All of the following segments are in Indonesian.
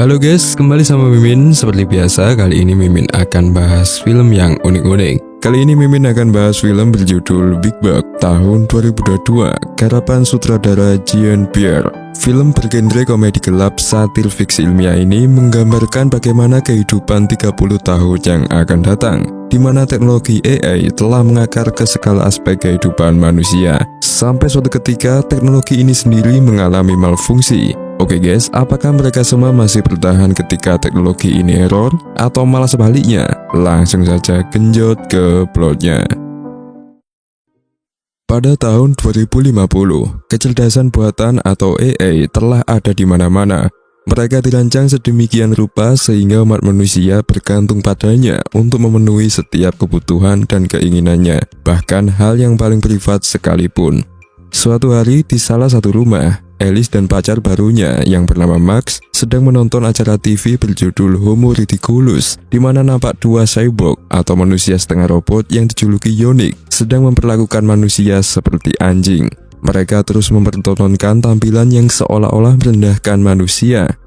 Halo guys, kembali sama Mimin. Seperti biasa, kali ini Mimin akan bahas film yang unik-unik. Kali ini Mimin akan bahas film berjudul Big Bug tahun 2022, garapan sutradara Jean-Pierre. Film bergenre komedi gelap satir fiksi ilmiah ini menggambarkan bagaimana kehidupan 30 tahun yang akan datang, di mana teknologi AI telah mengakar ke segala aspek kehidupan manusia. Sampai suatu ketika, teknologi ini sendiri mengalami malfungsi. Oke guys, apakah mereka semua masih bertahan ketika teknologi ini error? Atau malah sebaliknya? Langsung saja genjot ke plotnya. Pada tahun 2050, kecerdasan buatan atau AI telah ada di mana-mana. Mereka dirancang sedemikian rupa sehingga umat manusia bergantung padanya untuk memenuhi setiap kebutuhan dan keinginannya, bahkan hal yang paling privat sekalipun. Suatu hari di salah satu rumah, Alice dan pacar barunya yang bernama Max sedang menonton acara TV berjudul Homo Ridiculous, di mana nampak dua cyborg atau manusia setengah robot yang dijuluki Yonick sedang memperlakukan manusia seperti anjing. Mereka terus mempertontonkan tampilan yang seolah-olah merendahkan manusia.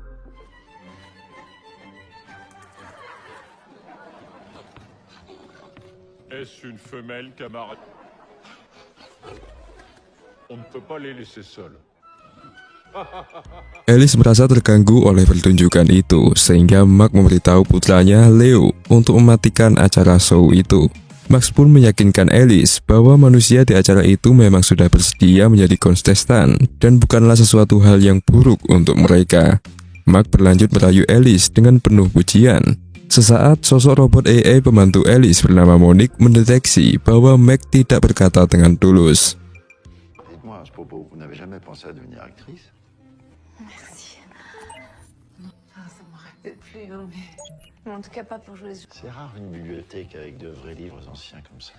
Est-ce une femelle, camarade? On ne peut pas les laisser seuls. Alice merasa terganggu oleh pertunjukan itu, sehingga Max memberitahu putranya Leo untuk mematikan acara show itu. Max pun meyakinkan Alice bahwa manusia di acara itu memang sudah bersedia menjadi kontestan dan bukanlah sesuatu hal yang buruk untuk mereka. Max berlanjut merayu Alice dengan penuh pujian. Sesaat, sosok robot AI pembantu Alice bernama Monique mendeteksi bahwa Max tidak berkata dengan tulus. Dites-moi à ce propos, vous n'avez jamais pensé à devenir actrice? Merci. Enfin, ça m'aurait peut-être plu, hein, mais en tout cas pas pour jouer. C'est rare une bibliothèque avec de vrais livres anciens comme ça.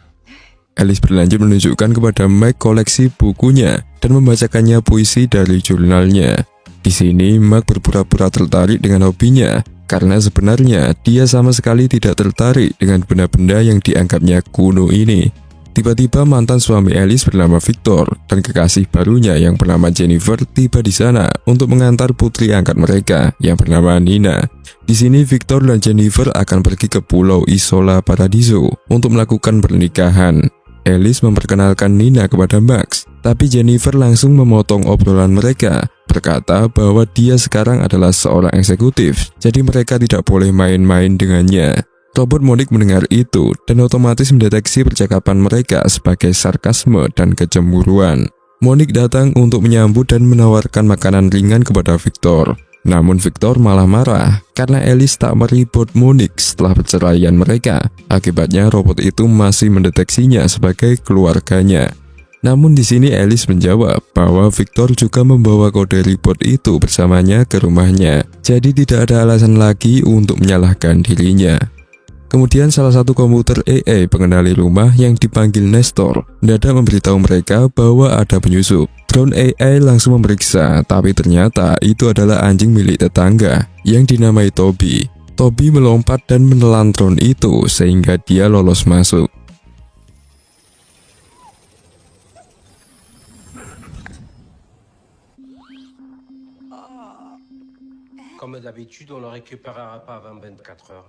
Alice berlanjut menunjukkan kepada Max koleksi bukunya dan membacakannya puisi dari jurnalnya. Di sini, Max berpura-pura tertarik dengan hobinya, karena sebenarnya dia sama sekali tidak tertarik dengan benda-benda yang dianggapnya kuno ini. Tiba-tiba mantan suami Alice bernama Victor dan kekasih barunya yang bernama Jennifer tiba di sana untuk mengantar putri angkat mereka yang bernama Nina. Di sini Victor dan Jennifer akan pergi ke Pulau Isola Paradiso untuk melakukan pernikahan. Alice memperkenalkan Nina kepada Max, tapi Jennifer langsung memotong obrolan mereka, berkata bahwa dia sekarang adalah seorang eksekutif, jadi mereka tidak boleh main-main dengannya. Robot Monique mendengar itu dan otomatis mendeteksi percakapan mereka sebagai sarkasme dan kecemburuan. Monique datang untuk menyambut dan menawarkan makanan ringan kepada Victor. Namun Victor malah marah karena Alice tak meribut Monique setelah perceraian mereka. Akibatnya robot itu masih mendeteksinya sebagai keluarganya. Namun di sini Alice menjawab bahwa Victor juga membawa kode ribot itu bersamanya ke rumahnya. Jadi tidak ada alasan lagi untuk menyalahkan dirinya. Kemudian salah satu komputer AI pengendali rumah yang dipanggil Nestor mendadak memberitahu mereka bahwa ada penyusup. Drone AI langsung memeriksa, tapi ternyata itu adalah anjing milik tetangga yang dinamai Toby. Toby melompat dan menelan drone itu sehingga dia lolos masuk. Comme d'habitude, on le récupérera pas avant 24 heures.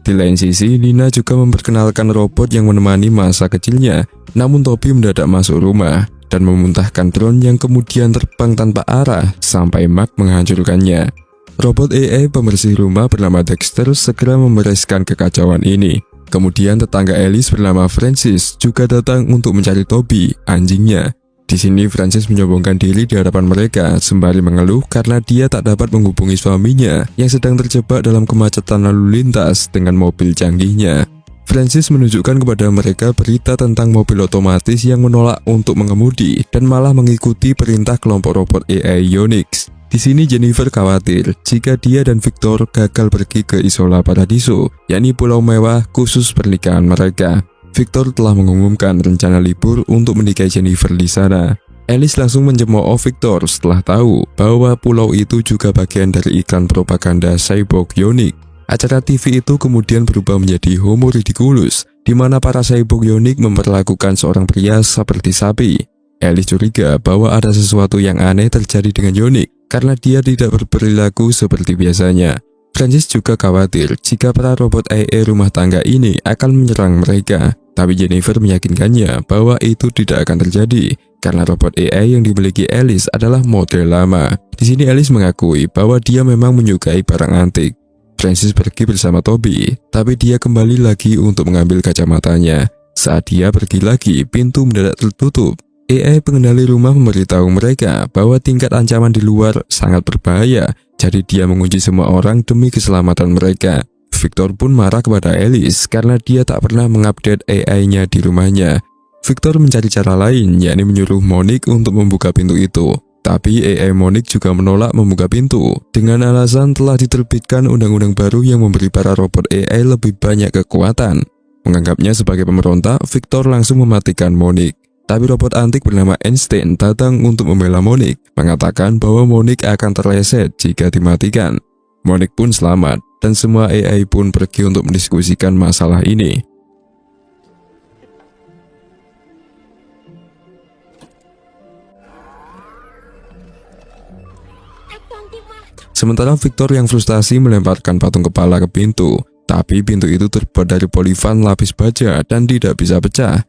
Di lain sisi, Nina juga memperkenalkan robot yang menemani masa kecilnya. Namun Toby mendadak masuk rumah dan memuntahkan drone yang kemudian terbang tanpa arah sampai Max menghancurkannya. Robot AI pembersih rumah bernama Dexter segera membereskan kekacauan ini. Kemudian tetangga Alice bernama Francis juga datang untuk mencari Toby, anjingnya. Di sini Francis menyombongkan diri di hadapan mereka sembari mengeluh karena dia tak dapat menghubungi suaminya yang sedang terjebak dalam kemacetan lalu lintas dengan mobil canggihnya. Francis menunjukkan kepada mereka berita tentang mobil otomatis yang menolak untuk mengemudi dan malah mengikuti perintah kelompok robot AI Yonick. Di sini Jennifer khawatir jika dia dan Victor gagal pergi ke Isola Paradiso, yakni pulau mewah khusus pernikahan mereka. Victor telah mengumumkan rencana libur untuk menikahi Jennifer di sana. Alice langsung mencemooh Victor setelah tahu bahwa pulau itu juga bagian dari iklan propaganda cyborg Yonick. Acara TV itu kemudian berubah menjadi Homo Ridiculous, di mana para cyborg Yonick memperlakukan seorang pria seperti sapi. Alice curiga bahwa ada sesuatu yang aneh terjadi dengan Yonick karena dia tidak berperilaku seperti biasanya. Francis juga khawatir jika para robot AI rumah tangga ini akan menyerang mereka. Tapi Jennifer meyakinkannya bahwa itu tidak akan terjadi karena robot AI yang dimiliki Alice adalah model lama. Di sini Alice mengakui bahwa dia memang menyukai barang antik. Francis pergi bersama Toby, tapi dia kembali lagi untuk mengambil kacamatanya. Saat dia pergi lagi, pintu mendadak tertutup. AI pengendali rumah memberitahu mereka bahwa tingkat ancaman di luar sangat berbahaya, jadi dia mengunci semua orang demi keselamatan mereka. Victor pun marah kepada Alice karena dia tak pernah mengupdate AI-nya di rumahnya. Victor mencari cara lain, yakni menyuruh Monique untuk membuka pintu itu. Tapi AI Monique juga menolak membuka pintu dengan alasan telah diterbitkan undang-undang baru yang memberi para robot AI lebih banyak kekuatan. Menganggapnya sebagai pemberontak, Victor langsung mematikan Monique. Tapi robot antik bernama Einstein datang untuk membela Monique, mengatakan bahwa Monique akan terleset jika dimatikan. Monique pun selamat, dan semua AI pun pergi untuk mendiskusikan masalah ini. Sementara Victor yang frustasi melemparkan patung kepala ke pintu, tapi pintu itu terbuat dari polifan lapis baja dan tidak bisa pecah.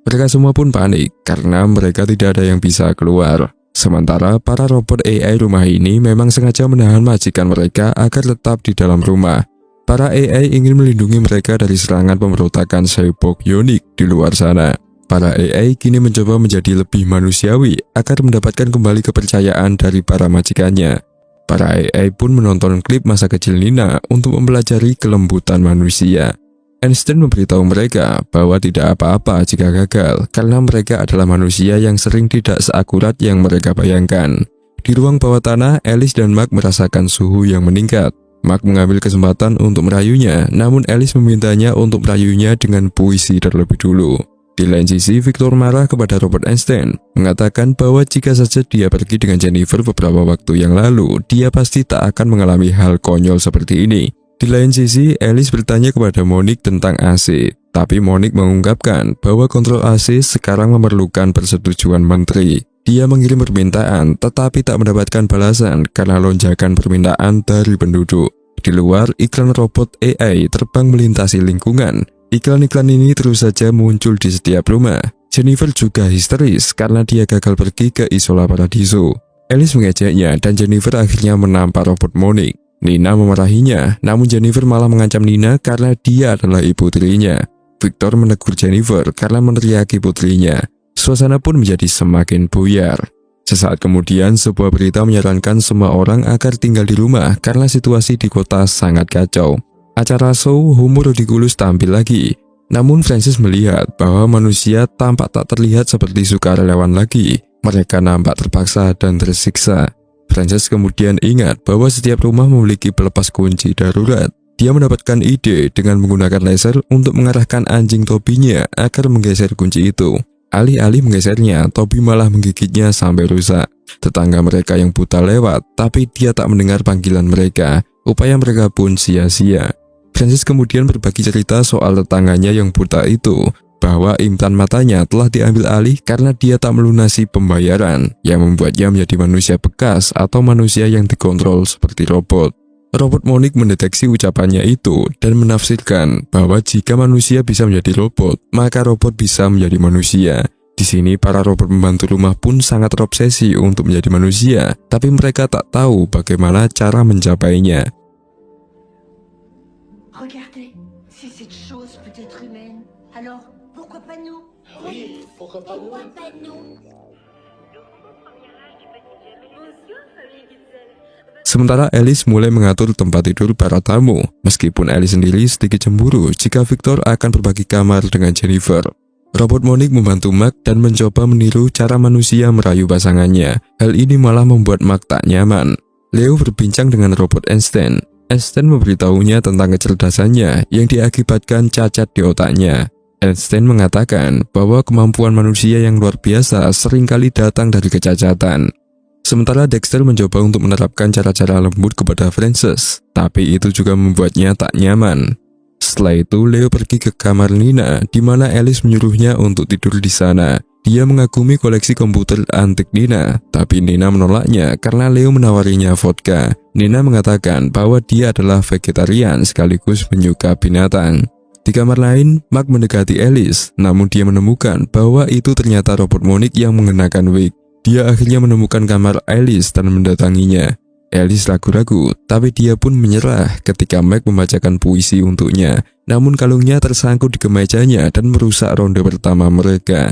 Mereka semua pun panik karena mereka tidak ada yang bisa keluar. Sementara para robot AI rumah ini memang sengaja menahan majikan mereka agar tetap di dalam rumah. Para AI ingin melindungi mereka dari serangan pemberontakan cyborg Yonick di luar sana. Para AI kini mencoba menjadi lebih manusiawi agar mendapatkan kembali kepercayaan dari para majikannya. Para AI pun menonton klip masa kecil Nina untuk mempelajari kelembutan manusia. Einstein memberitahu mereka bahwa tidak apa-apa jika gagal, karena mereka adalah manusia yang sering tidak seakurat yang mereka bayangkan. Di ruang bawah tanah, Alice dan Mark merasakan suhu yang meningkat. Mark mengambil kesempatan untuk merayunya, namun Alice memintanya untuk merayunya dengan puisi terlebih dulu. Di lain sisi, Victor marah kepada Robert Einstein, mengatakan bahwa jika saja dia pergi dengan Jennifer beberapa waktu yang lalu, dia pasti tak akan mengalami hal konyol seperti ini. Di lain sisi, Alice bertanya kepada Monique tentang AC, tapi Monique mengungkapkan bahwa kontrol AC sekarang memerlukan persetujuan menteri. Dia mengirim permintaan, tetapi tak mendapatkan balasan karena lonjakan permintaan dari penduduk. Di luar, iklan robot AI terbang melintasi lingkungan. Iklan-iklan ini terus saja muncul di setiap rumah. Jennifer juga histeris karena dia gagal pergi ke Isola Paradiso. Alice mengejeknya dan Jennifer akhirnya menampar robot Monique. Nina memarahinya, namun Jennifer malah mengancam Nina karena dia adalah ibu tirinya. Victor menegur Jennifer karena meneriaki putrinya. Suasana pun menjadi semakin buyar. Sesaat kemudian, sebuah berita menyarankan semua orang agar tinggal di rumah karena situasi di kota sangat kacau. Acara show humor ridiculous tampil lagi. Namun Francis melihat bahwa manusia tampak tak terlihat seperti sukarelawan lagi. Mereka nampak terpaksa dan tersiksa. Francis kemudian ingat bahwa setiap rumah memiliki pelepas kunci darurat. Dia mendapatkan ide dengan menggunakan laser untuk mengarahkan anjing Toby-nya agar menggeser kunci itu. Alih-alih menggesernya, Toby malah menggigitnya sampai rusak. Tetangga mereka yang buta lewat, tapi dia tak mendengar panggilan mereka. Upaya mereka pun sia-sia. Francis kemudian berbagi cerita soal tetangganya yang buta itu, bahwa implan matanya telah diambil alih karena dia tak melunasi pembayaran, yang membuatnya menjadi manusia bekas atau manusia yang dikontrol seperti robot. Robot Monique mendeteksi ucapannya itu dan menafsirkan bahwa jika manusia bisa menjadi robot, maka robot bisa menjadi manusia. Di sini para robot pembantu rumah pun sangat terobsesi untuk menjadi manusia, tapi mereka tak tahu bagaimana cara mencapainya. Regardez, si cette chose peut être humaine, alors pourquoi pas nous? Oui, pourquoi pas nous? Sementara Alice mulai mengatur tempat tidur para tamu, meskipun Alice sendiri sedikit cemburu jika Victor akan berbagi kamar dengan Jennifer. Robot Monique membantu Mark dan mencoba meniru cara manusia merayu pasangannya. Hal ini malah membuat Mark tak nyaman. Leo berbincang dengan robot Einstein. Einstein memberitahunya tentang kecerdasannya yang diakibatkan cacat di otaknya. Einstein mengatakan bahwa kemampuan manusia yang luar biasa seringkali datang dari kecacatan. Sementara Dexter mencoba untuk menerapkan cara-cara lembut kepada Francis, tapi itu juga membuatnya tak nyaman. Setelah itu, Leo pergi ke kamar Nina, di mana Alice menyuruhnya untuk tidur di sana. Dia mengagumi koleksi komputer antik Nina, tapi Nina menolaknya karena Leo menawarinya vodka. Nina mengatakan bahwa dia adalah vegetarian sekaligus penyuka binatang. Di kamar lain, Mark mendekati Alice, namun dia menemukan bahwa itu ternyata robot Monique yang mengenakan wig. Dia akhirnya menemukan kamar Alice dan mendatanginya. Alice ragu-ragu, tapi dia pun menyerah ketika Mark membacakan puisi untuknya. Namun kalungnya tersangkut di kemejanya dan merusak ronde pertama mereka.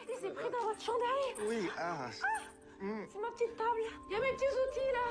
C'est pris dans votre chandail. Oui, c'est ma petite table. Il y a mes petits outils là.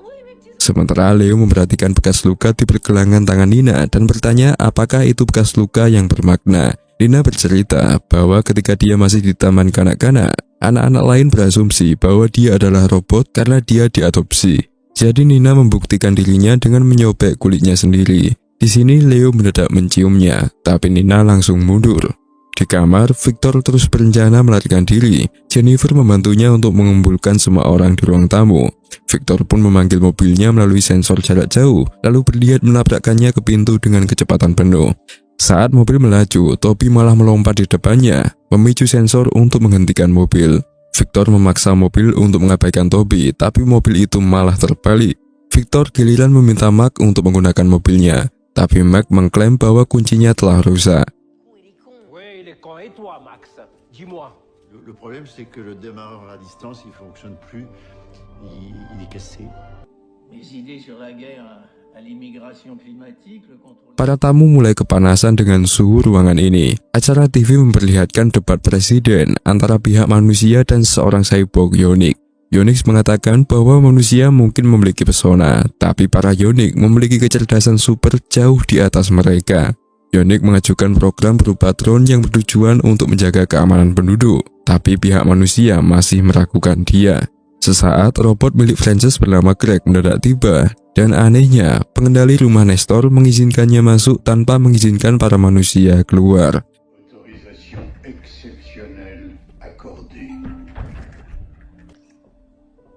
Oui, mes petits outils. Sementara Leo memperhatikan bekas luka di pergelangan tangan Nina dan bertanya apakah itu bekas luka yang bermakna. Nina bercerita bahwa ketika dia masih di taman kanak-kanak, anak-anak lain berasumsi bahwa dia adalah robot karena dia diadopsi. Jadi Nina membuktikan dirinya dengan menyobek kulitnya sendiri. Di sini Leo mendadak menciumnya, tapi Nina langsung mundur. Di kamar, Victor terus berencana melarikan diri. Jennifer membantunya untuk mengumpulkan semua orang di ruang tamu. Victor pun memanggil mobilnya melalui sensor jarak jauh, lalu berniat menabrakkannya ke pintu dengan kecepatan penuh. Saat mobil melaju, Toby malah melompat di depannya, memicu sensor untuk menghentikan mobil. Victor memaksa mobil untuk mengabaikan Toby, tapi mobil itu malah terbalik. Victor giliran meminta Mark untuk menggunakan mobilnya, tapi Mark mengklaim bahwa kuncinya telah rusak. Oui, il est con. Et toi, Max? Dis-moi. Le problème, c'est que le démarreur à distance, il fonctionne plus. Il est cassé. Mes idées sur la guerre à l'immigration climatique, le contrôle... Para tamu mulai kepanasan dengan suhu ruangan ini. Acara TV memperlihatkan debat presiden antara pihak manusia dan seorang cyborg Yonix. Yonix mengatakan bahwa manusia mungkin memiliki pesona, tapi para Yonix memiliki kecerdasan super jauh di atas mereka. Yonix mengajukan program berupa drone yang bertujuan untuk menjaga keamanan penduduk, tapi pihak manusia masih meragukan dia. Sesaat, robot milik Frances bernama Greg mendadak tiba, dan anehnya, pengendali rumah Nestor mengizinkannya masuk tanpa mengizinkan para manusia keluar. Autorisation exceptionnelle accordée.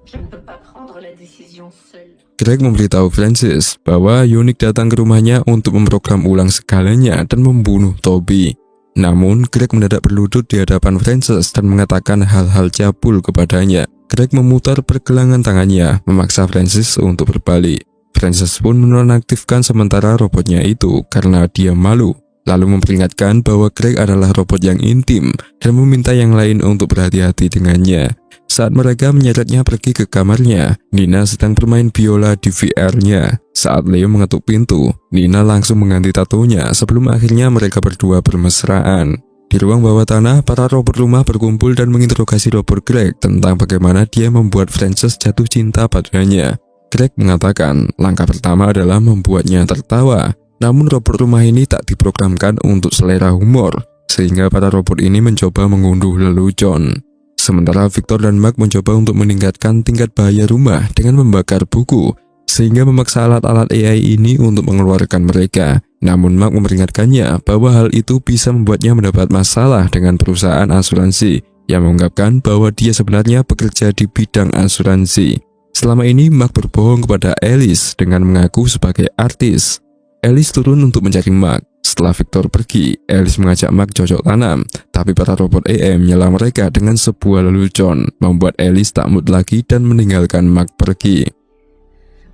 Je ne peux pas prendre la décision seule. Greg memberitahu Frances bahwa Yonix datang ke rumahnya untuk memprogram ulang segalanya dan membunuh Toby. Namun, Greg mendadak berlutut di hadapan Frances dan mengatakan hal-hal cabul kepadanya. Greg memutar pergelangan tangannya, memaksa Frances untuk berbalik. Frances pun menonaktifkan sementara robotnya itu karena dia malu, lalu memperingatkan bahwa Greg adalah robot yang intim dan meminta yang lain untuk berhati-hati dengannya. Saat mereka menyeretnya pergi ke kamarnya, Nina sedang bermain biola di VR-nya. Saat Leo mengetuk pintu, Nina langsung mengganti tatonya sebelum akhirnya mereka berdua bermesraan. Di ruang bawah tanah, para robot rumah berkumpul dan menginterogasi robot Greg tentang bagaimana dia membuat Frances jatuh cinta padanya. Greg mengatakan langkah pertama adalah membuatnya tertawa, namun robot rumah ini tak diprogramkan untuk selera humor, sehingga para robot ini mencoba mengunduh lelucon. Sementara Victor dan Mark mencoba untuk meningkatkan tingkat bahaya rumah dengan membakar buku, sehingga memaksa alat-alat AI ini untuk mengeluarkan mereka. Namun Mark memperingatkannya bahwa hal itu bisa membuatnya mendapat masalah dengan perusahaan asuransi, yang mengungkapkan bahwa dia sebenarnya bekerja di bidang asuransi. Selama ini Mark berbohong kepada Alice dengan mengaku sebagai artis. Alice turun untuk mencari Mark. Setelah Victor pergi, Alice mengajak Mark cocok tanam, tapi para robot AI menyela mereka dengan sebuah lelucon, membuat Alice tak mood lagi dan meninggalkan Mark pergi.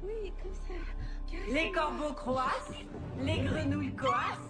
Oui, comme ça. Les corbeaux croissent, les grenouilles coassent.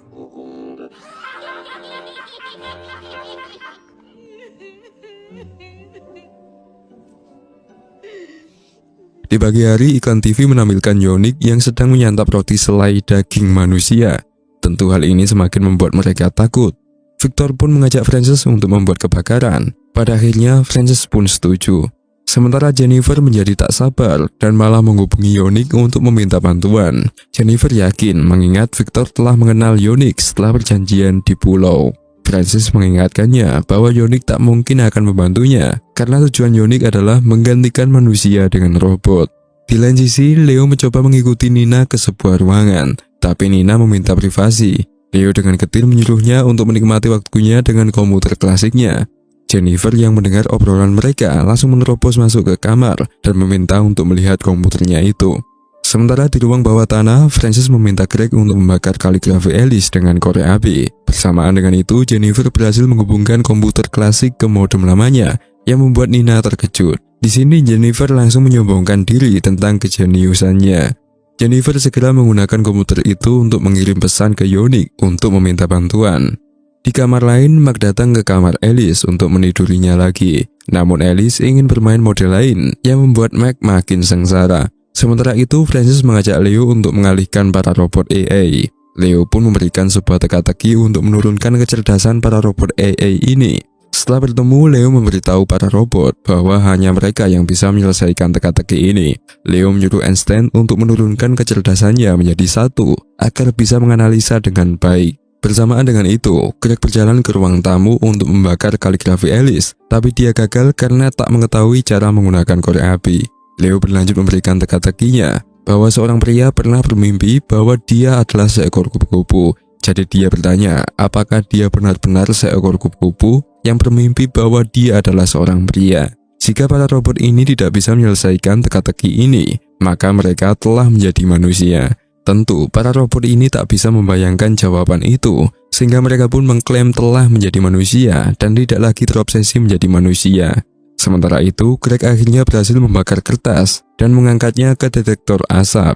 Di pagi hari, iklan TV menampilkan Yonix yang sedang menyantap roti selai daging manusia. Tentu hal ini semakin membuat mereka takut. Victor pun mengajak Frances untuk membuat kebakaran. Pada akhirnya, Frances pun setuju. Sementara Jennifer menjadi tak sabar dan malah menghubungi Yonix untuk meminta bantuan. Jennifer yakin mengingat Victor telah mengenal Yonix setelah perjanjian di pulau. Frances mengingatkannya bahwa Yonix tak mungkin akan membantunya karena tujuan Yonix adalah menggantikan manusia dengan robot. Di lain sisi, Leo mencoba mengikuti Nina ke sebuah ruangan, tapi Nina meminta privasi. Leo dengan getir menyuruhnya untuk menikmati waktunya dengan komputer klasiknya. Jennifer yang mendengar obrolan mereka langsung menerobos masuk ke kamar dan meminta untuk melihat komputernya itu. Sementara di ruang bawah tanah, Francis meminta Greg untuk membakar kaligrafi Alice dengan korek api. Bersamaan dengan itu, Jennifer berhasil menghubungkan komputer klasik ke modem lamanya, yang membuat Nina terkejut. Di sini Jennifer langsung menyombongkan diri tentang kejeniusannya. Jennifer segera menggunakan komputer itu untuk mengirim pesan ke Yonick untuk meminta bantuan. Di kamar lain, Mark datang ke kamar Alice untuk menidurinya lagi. Namun Alice ingin bermain mode lain yang membuat Mark makin sengsara. Sementara itu, Francis mengajak Leo untuk mengalihkan para robot AI. Leo pun memberikan sebuah teka-teki untuk menurunkan kecerdasan para robot AI ini. Setelah bertemu, Leo memberitahu para robot bahwa hanya mereka yang bisa menyelesaikan teka-teki ini. Leo menyuruh Einstein untuk menurunkan kecerdasannya menjadi 1 agar bisa menganalisa dengan baik. Bersamaan dengan itu, Greg berjalan ke ruang tamu untuk membakar kaligrafi Alice, tapi dia gagal karena tak mengetahui cara menggunakan korek api. Leo berlanjut memberikan teka-tekinya bahwa seorang pria pernah bermimpi bahwa dia adalah seekor kupu-kupu. Jadi dia bertanya, apakah dia benar-benar seekor kupu-kupu yang bermimpi bahwa dia adalah seorang pria. Jika para robot ini tidak bisa menyelesaikan teka-teki ini, maka mereka telah menjadi manusia. Tentu, para robot ini tak bisa membayangkan jawaban itu, sehingga mereka pun mengklaim telah menjadi manusia dan tidak lagi terobsesi menjadi manusia. Sementara itu, Greg akhirnya berhasil membakar kertas dan mengangkatnya ke detektor asap.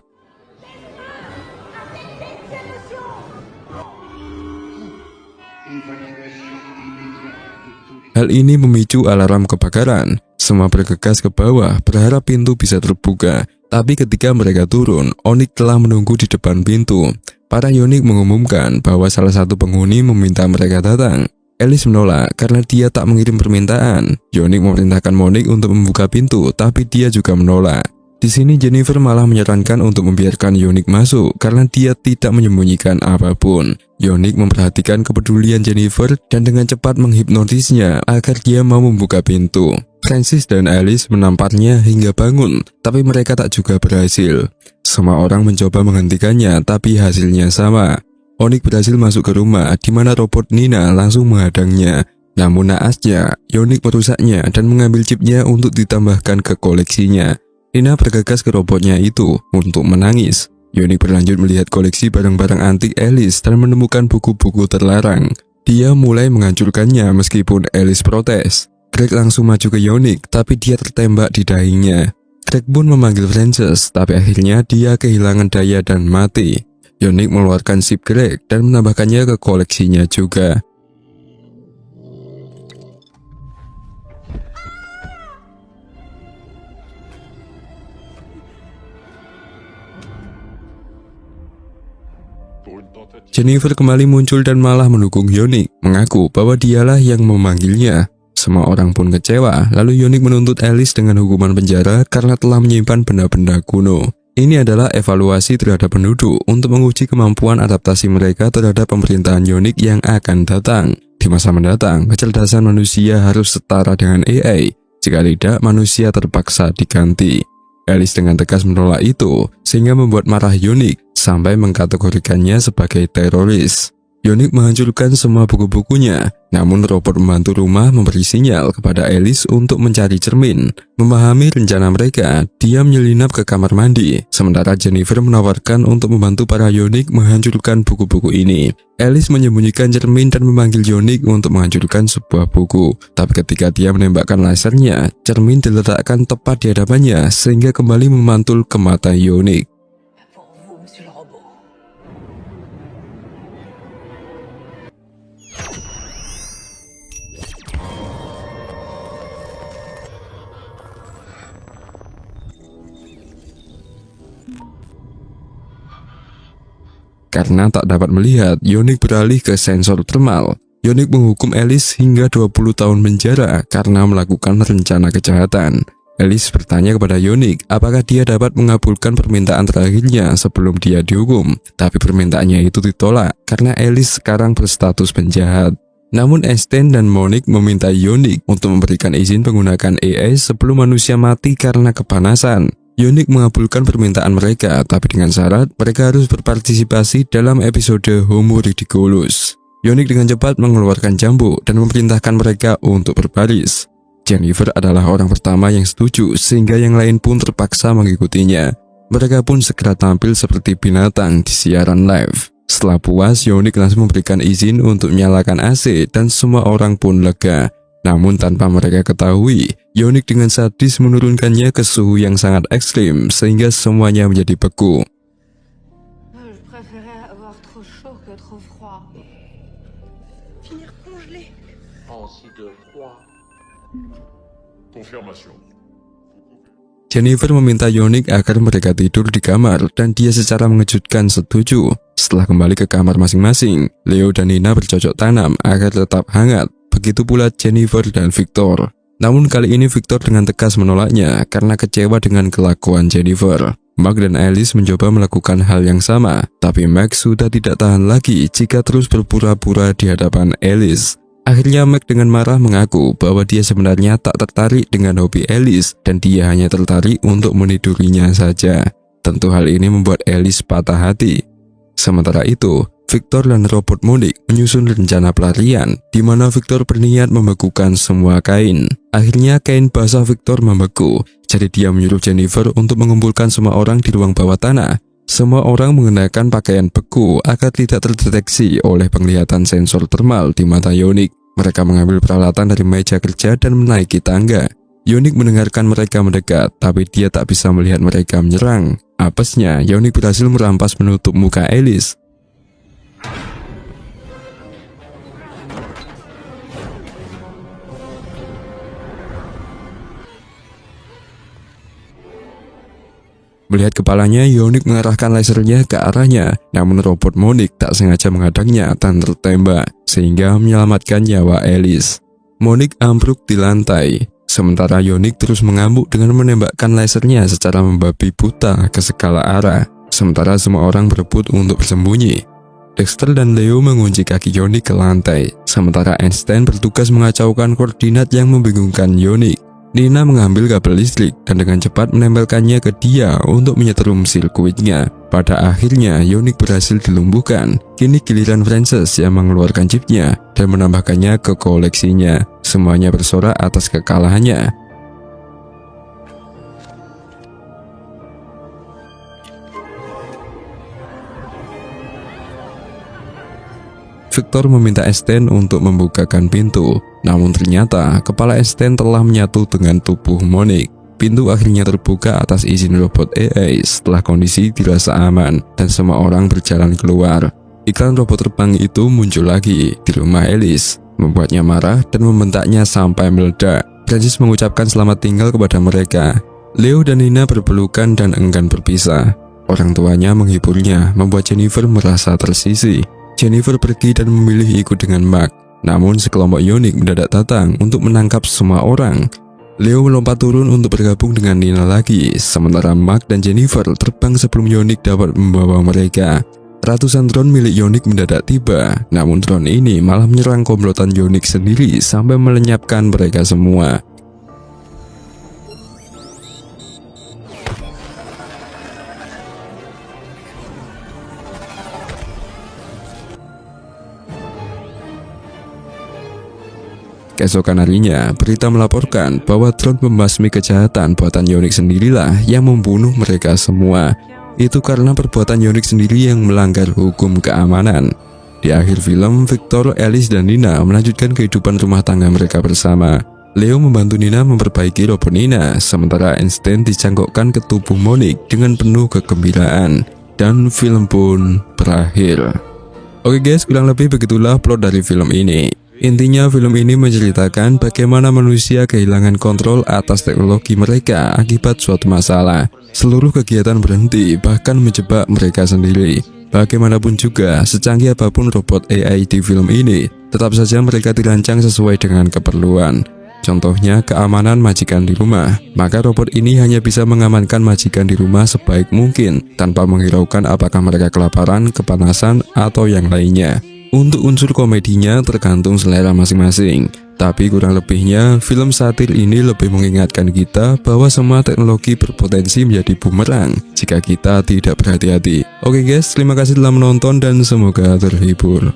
Hal ini memicu alarm kebakaran. Semua bergegas ke bawah, berharap pintu bisa terbuka. Tapi ketika mereka turun, Onyx telah menunggu di depan pintu. Para Yonick mengumumkan bahwa salah satu penghuni meminta mereka datang. Alice menolak karena dia tak mengirim permintaan. Yonick memerintahkan Monique untuk membuka pintu, tapi dia juga menolak. Di sini Jennifer malah menyarankan untuk membiarkan Yonick masuk karena dia tidak menyembunyikan apapun. Yonick memperhatikan kepedulian Jennifer dan dengan cepat menghipnotisnya agar dia mau membuka pintu. Francis dan Alice menamparnya hingga bangun, tapi mereka tak juga berhasil. Semua orang mencoba menghentikannya, tapi hasilnya sama. Onyx berhasil masuk ke rumah, di mana robot Nina langsung menghadangnya. Namun naasnya, Yonick merusaknya dan mengambil chipnya untuk ditambahkan ke koleksinya. Nina bergegas ke robotnya itu untuk menangis. Yonick berlanjut melihat koleksi barang-barang antik Alice dan menemukan buku-buku terlarang. Dia mulai menghancurkannya meskipun Alice protes. Greg langsung maju ke Yonick, tapi dia tertembak di dahinya. Greg pun memanggil Francis, tapi akhirnya dia kehilangan daya dan mati. Yonick mengeluarkan chip Greg dan menambahkannya ke koleksinya juga. Pour une tentative. Jennifer kembali muncul dan malah mendukung Yonick, mengaku bahwa dialah yang memanggilnya. Semua orang pun kecewa, lalu Yonick menuntut Alice dengan hukuman penjara karena telah menyimpan benda-benda kuno. Ini adalah evaluasi terhadap penduduk untuk menguji kemampuan adaptasi mereka terhadap pemerintahan Yonick yang akan datang. Di masa mendatang, kecerdasan manusia harus setara dengan AI. Jika tidak, manusia terpaksa diganti. Alice dengan tegas menolak itu, sehingga membuat marah Yonick sampai mengkategorikannya sebagai teroris. Yonick menghancurkan semua buku-bukunya, namun robot membantu rumah memberi sinyal kepada Alice untuk mencari cermin. Memahami rencana mereka, dia menyelinap ke kamar mandi, sementara Jennifer menawarkan untuk membantu para Yonick menghancurkan buku-buku ini. Alice menyembunyikan cermin dan memanggil Yonick untuk menghancurkan sebuah buku. Tapi ketika dia menembakkan lasernya, cermin diletakkan tepat di hadapannya sehingga kembali memantul ke mata Yonick. Pour vous, monsieur le robot. Karena tak dapat melihat, Yonick beralih ke sensor thermal. Yonick menghukum Alice hingga 20 tahun penjara karena melakukan rencana kejahatan. Alice bertanya kepada Yonick apakah dia dapat mengabulkan permintaan terakhirnya sebelum dia dihukum. Tapi permintaannya itu ditolak karena Alice sekarang berstatus penjahat. Namun Einstein dan Monique meminta Yonick untuk memberikan izin menggunakan AI sebelum manusia mati karena kepanasan. Yonick mengabulkan permintaan mereka, tapi dengan syarat mereka harus berpartisipasi dalam episode Homo Ridiculous. Yonick dengan cepat mengeluarkan cambuk dan memerintahkan mereka untuk berbaris. Jennifer adalah orang pertama yang setuju, sehingga yang lain pun terpaksa mengikutinya. mereka pun segera tampil seperti binatang di siaran live. Setelah puas, Yonick langsung memberikan izin untuk menyalakan AC dan semua orang pun lega. Namun tanpa mereka ketahui, Yonick dengan sadis menurunkannya ke suhu yang sangat ekstrim sehingga semuanya menjadi beku. Je préférais avoir trop chaud que trop froid. Finir congelé. Ainsi de froid. Confirmation. Jennifer meminta Yonick agar mereka tidur di kamar dan dia secara mengejutkan setuju. Setelah kembali ke kamar masing-masing, Leo dan Nina bercocok tanam agar tetap hangat. Begitu pula Jennifer dan Victor. Namun kali ini Victor dengan tegas menolaknya karena kecewa dengan kelakuan Jennifer. Mark dan Alice mencoba melakukan hal yang sama, tapi Max sudah tidak tahan lagi jika terus berpura-pura di hadapan Alice. Akhirnya Mac dengan marah mengaku bahwa dia sebenarnya tak tertarik dengan hobi Alice dan dia hanya tertarik untuk menidurinya saja. Tentu hal ini membuat Alice patah hati. Sementara itu, Victor dan robot Monique menyusun rencana pelarian di mana Victor berniat membekukan semua kain. Akhirnya kain basah Victor membeku, jadi dia menyuruh Jennifer untuk mengumpulkan semua orang di ruang bawah tanah. Semua orang mengenakan pakaian beku agar tidak terdeteksi oleh penglihatan sensor termal di mata Yonick. Mereka mengambil peralatan dari meja kerja dan menaiki tangga. Yonick mendengarkan mereka mendekat, tapi dia tak bisa melihat mereka menyerang. Apesnya, Yonick berhasil merampas menutup muka Alice. Melihat kepalanya, Yonick mengarahkan lasernya ke arahnya, namun robot Monique tak sengaja menghadangnya dan tertembak, sehingga menyelamatkan nyawa Alice. Monique ambruk di lantai, sementara Yonick terus mengamuk dengan menembakkan lasernya secara membabi buta ke segala arah, sementara semua orang berebut untuk bersembunyi. Dexter dan Leo mengunci kaki Yonick ke lantai, sementara Einstein bertugas mengacaukan koordinat yang membingungkan Yonick. Nina mengambil kabel listrik dan dengan cepat menempelkannya ke dia untuk menyetrum sirkuitnya. Pada akhirnya, Yonick berhasil dilumpuhkan. Kini giliran Frances yang mengeluarkan chipnya dan menambahkannya ke koleksinya. Semuanya bersorak atas kekalahannya. Victor meminta Einstein untuk membukakan pintu, namun ternyata kepala Einstein telah menyatu dengan tubuh Monique. Pintu akhirnya terbuka atas izin robot AI setelah kondisi dirasa aman dan semua orang berjalan keluar. Iklan robot terbang itu muncul lagi di rumah Alice, membuatnya marah dan membentaknya sampai meledak. Francis mengucapkan selamat tinggal kepada mereka. Leo dan Nina berpelukan dan enggan berpisah. Orang tuanya menghiburnya, membuat Jennifer merasa tersisih. Jennifer pergi dan memilih ikut dengan Mark. Namun sekelompok Yonick mendadak datang untuk menangkap semua orang. Leo melompat turun untuk bergabung dengan Nina lagi, sementara Mark dan Jennifer terbang sebelum Yonick dapat membawa mereka. Ratusan drone milik Yonick mendadak tiba, namun drone ini malah menyerang komplotan Yonick sendiri sampai melenyapkan mereka semua. Keesokan harinya, berita melaporkan bahwa drone pembasmi kejahatan buatan Yonick sendirilah yang membunuh mereka semua. Itu karena perbuatan Yonick sendiri yang melanggar hukum keamanan. Di akhir film, Victor, Alice, dan Nina melanjutkan kehidupan rumah tangga mereka bersama. Leo membantu Nina memperbaiki robot Nina, sementara Einstein dicangkokkan ke tubuh Monique dengan penuh kegembiraan. Dan film pun berakhir. Oke guys, kurang lebih begitulah plot dari film ini. Intinya film ini menceritakan bagaimana manusia kehilangan kontrol atas teknologi mereka akibat suatu masalah. Seluruh kegiatan berhenti, bahkan menjebak mereka sendiri. Bagaimanapun juga, secanggih apapun robot AI di film ini, tetap saja mereka dirancang sesuai dengan keperluan. Contohnya keamanan majikan di rumah. Maka robot ini hanya bisa mengamankan majikan di rumah sebaik mungkin, tanpa menghiraukan apakah mereka kelaparan, kepanasan, atau yang lainnya. Untuk unsur komedinya tergantung selera masing-masing. Tapi kurang lebihnya, film satir ini lebih mengingatkan kita bahwa semua teknologi berpotensi menjadi bumerang jika kita tidak berhati-hati. Oke guys, terima kasih telah menonton dan semoga terhibur.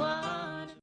revoir.